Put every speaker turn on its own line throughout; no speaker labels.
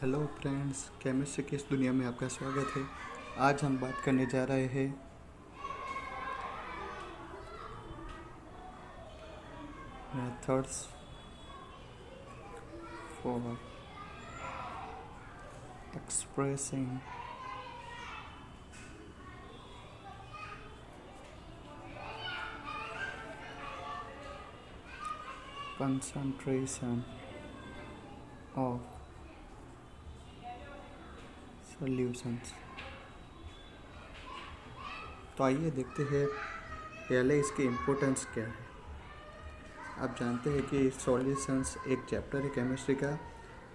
Hello friends, chemistry की इस दुनिया में आपका स्वागत है। आज हम बात करने जा रहे हैं methods for expressing concentration of solutions। तो आइए देखते हैं पहले इसकी इम्पोर्टेंस क्या है। आप जानते हैं कि सॉल्यूशंस एक चैप्टर है केमिस्ट्री का,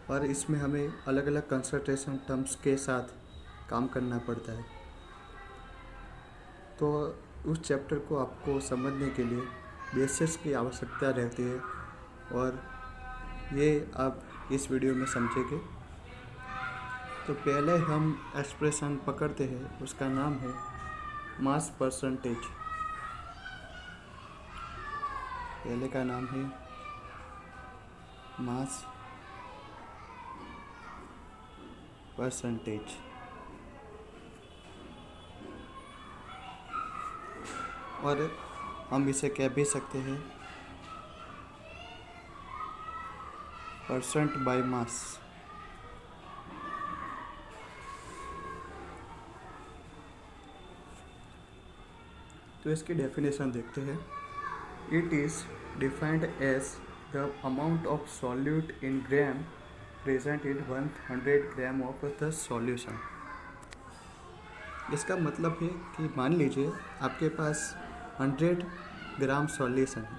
और इसमें हमें अलग अलग कंसंट्रेशन टर्म्स के साथ काम करना पड़ता है। तो उस चैप्टर को आपको समझने के लिए बेसिक्स की आवश्यकता रहती है, और ये आप इस वीडियो में समझेंगे। तो पहले हम एक्सप्रेशन पकड़ते हैं, उसका नाम है मास परसेंटेज। पहले का नाम है मास परसेंटेज, और हम इसे कह भी सकते हैं परसेंट बाय मास। तो इसकी डेफिनेशन देखते हैं। It is defined as the amount of solute in gram present in 100 gram of the solution. इसका मतलब है कि मान लीजिए आपके पास 100 ग्राम सॉल्यूशन है,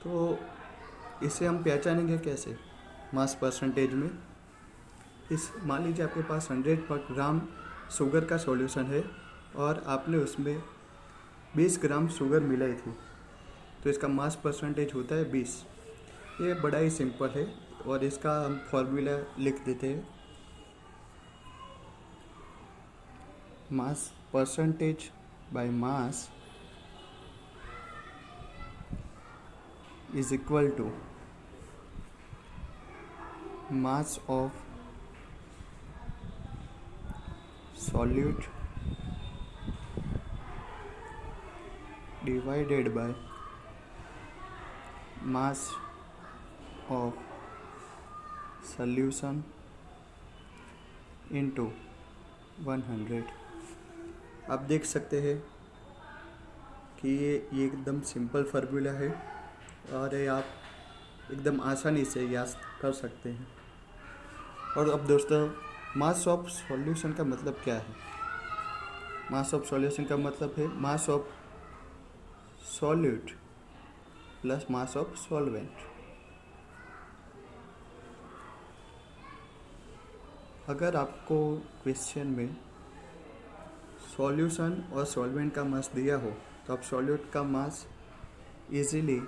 तो इसे हम पहचानेंगे कैसे मास परसेंटेज में। इस मान लीजिए आपके पास 100 ग्राम शुगर का सॉल्यूशन है, और आपने उसमें 20 ग्राम शुगर मिलाई थी, तो इसका मास परसेंटेज होता है 20। ये बड़ा ही सिंपल है, और इसका हम फॉर्मूला लिख देते हैं। Mass percentage by mass is equal to mass of solute divided by mass of solution into 100। आप देख सकते हैं कि ये एकदम सिंपल फार्मूला है, और ये आप एकदम आसानी से याद कर सकते हैं। और अब दोस्तों, मास ऑफ सॉल्यूशन का मतलब क्या है? मास ऑफ सॉल्यूशन का मतलब है मास of solute plus mass of solvent. अगर आपको क्वेश्चन में सॉल्यूशन और सॉल्वेंट का मास दिया हो, तो आप सॉल्यूट का मास इजीली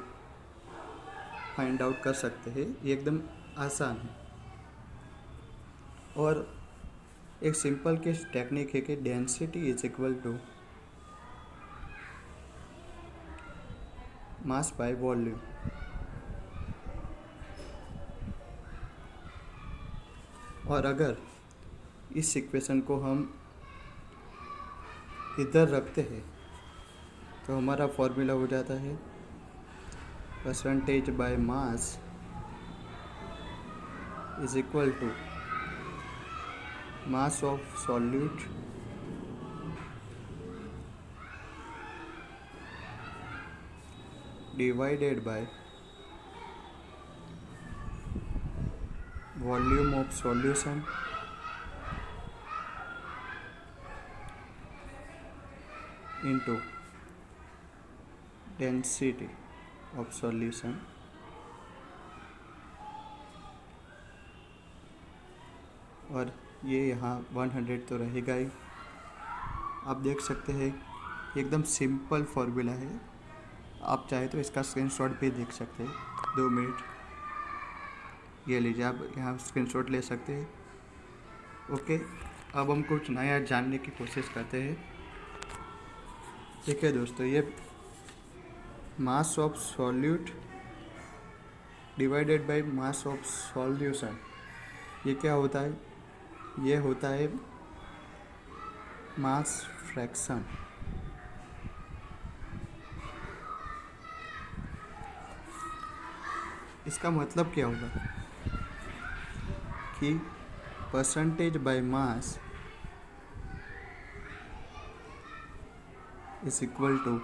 फाइंड आउट कर सकते हैं। ये एकदम आसान है, और एक सिंपल की टेक्निक है कि density is equal to mass by volume. और अगर इस इक्वेशन को हम इधर रखते हैं, तो हमारा फॉर्मूला हो जाता है percentage by mass is equal to mass of solute divided by volume of solution into density of solution। और ये यहाँ 100 तो रहेगा ही। आप देख सकते हैं एकदम सिंपल फार्मूला है। आप चाहे तो इसका स्क्रीनशॉट भी देख सकते हैं। 2 मिनट, ये लीजिए, आप यहाँ स्क्रीनशॉट ले सकते हैं। ओके, अब हम कुछ नया जानने की कोशिश करते हैं। देखिए दोस्तों, ये मास of solute divided by mass of solution ये क्या होता है? ये होता है मास फ्रैक्शन। इसका मतलब क्या होगा कि percentage by mass is equal to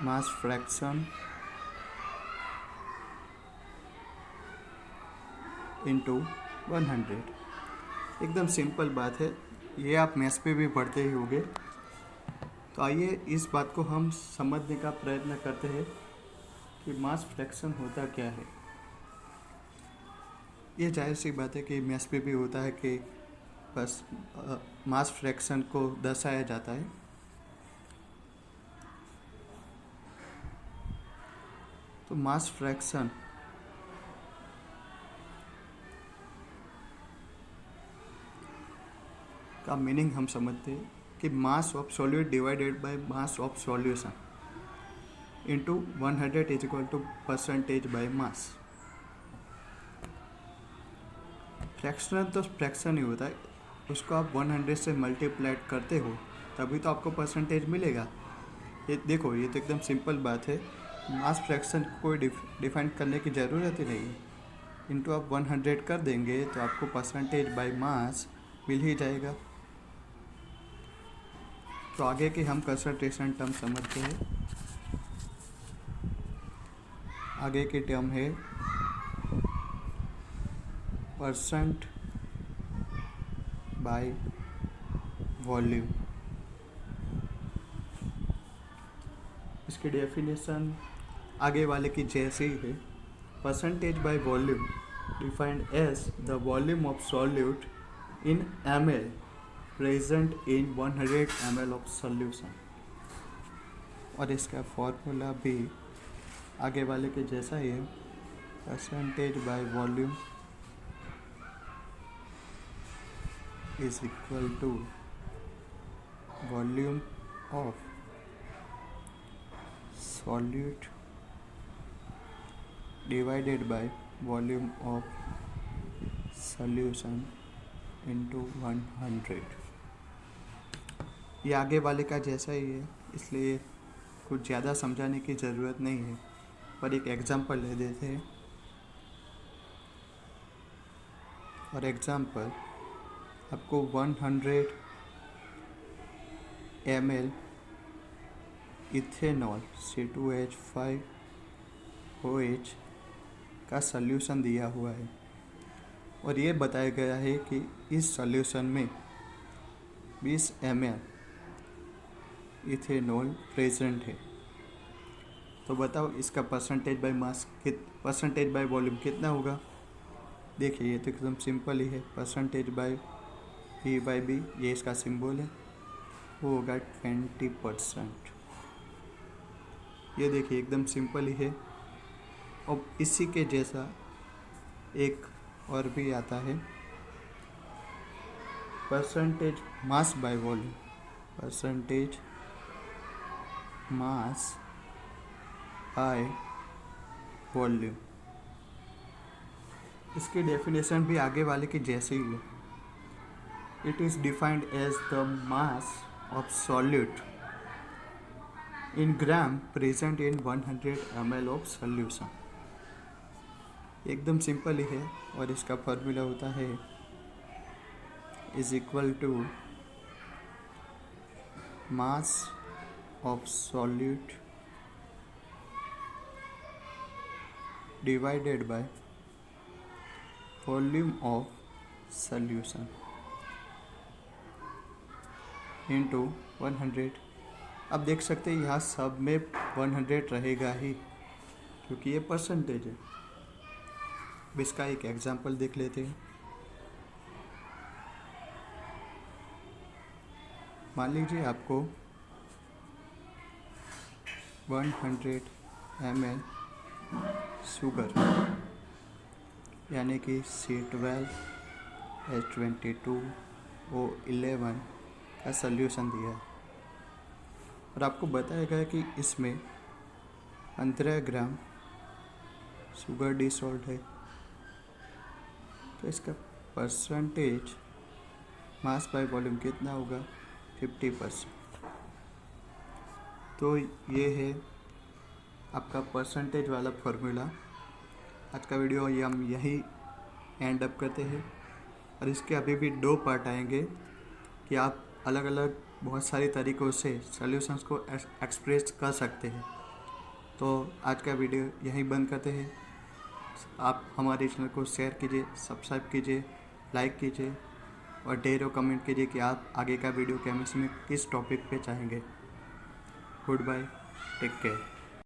mass fraction into 100। एकदम सिंपल बात है, ये आप मैथ्स पे भी पढ़ते ही होंगे। तो आइए इस बात को हम समझने का प्रयत्न करते हैं कि मास फ्रैक्शन होता क्या है। ये जाहिर सी बात है कि मैथ्स पे भी होता है कि बस मास फ्रैक्शन को दर्शाया जाता है। तो मास फ्रैक्शन का मीनिंग हम समझते हैं कि mass of solute divided by mass of solution into 100 is equal to percentage by mass. Fractional तो फ्रैक्शन ही होता है, उसको आप 100 से मल्टीप्लाइड करते हो तभी तो आपको परसेंटेज मिलेगा। ये देखो, ये तो एकदम सिंपल बात है। मास फ्रैक्शन को कोई डिफाइन करने की ज़रूरत ही नहीं है। इंटू आप 100 कर देंगे तो आपको परसेंटेज बाय मास मिल ही जाएगा। तो आगे के हम कंसंट्रेशन टर्म समझते हैं। आगे की टर्म है परसेंट बाय वॉल्यूम। इसकी डेफिनेशन आगे वाले की जैसे ही है। Percentage by volume defined as the volume of solute in ml present in 100 ml of solution. और इसका फॉर्मूला भी आगे वाले के जैसा ही है। Percentage by volume is equal to volume of solute divided by volume of solution into 100। ये आगे वाले का जैसा ही है, इसलिए कुछ ज़्यादा समझाने की ज़रूरत नहीं है, पर एक एग्जांपल ले देते हैं। और एग्जांपल आपको 100 ml इथेनॉल C2H5OH का सॉल्यूशन दिया हुआ है और ये बताया गया है कि इस सॉल्यूशन में 20 ml इथेनॉल प्रेजेंट है। तो बताओ इसका percentage by mass percentage by volume कितना होगा? देखिए, ये तो एकदम सिंपल ही है। परसेंटेज बाय V/B, ये इसका सिंबल है, वो होगा 20%। ये देखिए एकदम सिंपल ही है। अब इसी के जैसा एक और भी आता है, percentage mass by volume. Percentage mass by volume, इसकी डेफिनेशन भी आगे वाले की जैसे ही है। It is defined as the mass of solute in gram present in 100 ml of solution. एकदम सिंपल ही है और इसका फॉर्मूला होता है is equal to mass of solute divided by volume of solution into 100। अब देख सकते हैं यहाँ सब में 100 रहेगा ही, क्योंकि ये परसेंटेज है। अब इसका एक एग्जांपल देख लेते हैं। मान लीजिए आपको 100 ml शुगर यानी कि C12H22O11 का सॉल्यूशन दिया है और आपको बताया गया कि इसमें 15 ग्राम शुगर डिसॉल्ट है तो इसका परसेंटेज मास बाय वॉल्यूम कितना होगा? 50%। तो ये है आपका परसेंटेज वाला फॉर्मूला। आज का वीडियो ये हम यही एंड अप करते हैं, और इसके अभी भी 2 पार्ट आएंगे कि आप अलग अलग बहुत सारी तरीक़ों से सॉल्यूशंस को एक्सप्रेस कर सकते हैं। तो आज का वीडियो यहीं बंद करते हैं। आप हमारे चैनल को शेयर कीजिए, सब्सक्राइब कीजिए, लाइक कीजिए और ढेरों कमेंट कीजिए कि आप आगे का वीडियो केमिस्ट्री में किस टॉपिक पे चाहेंगे। Goodbye, take care.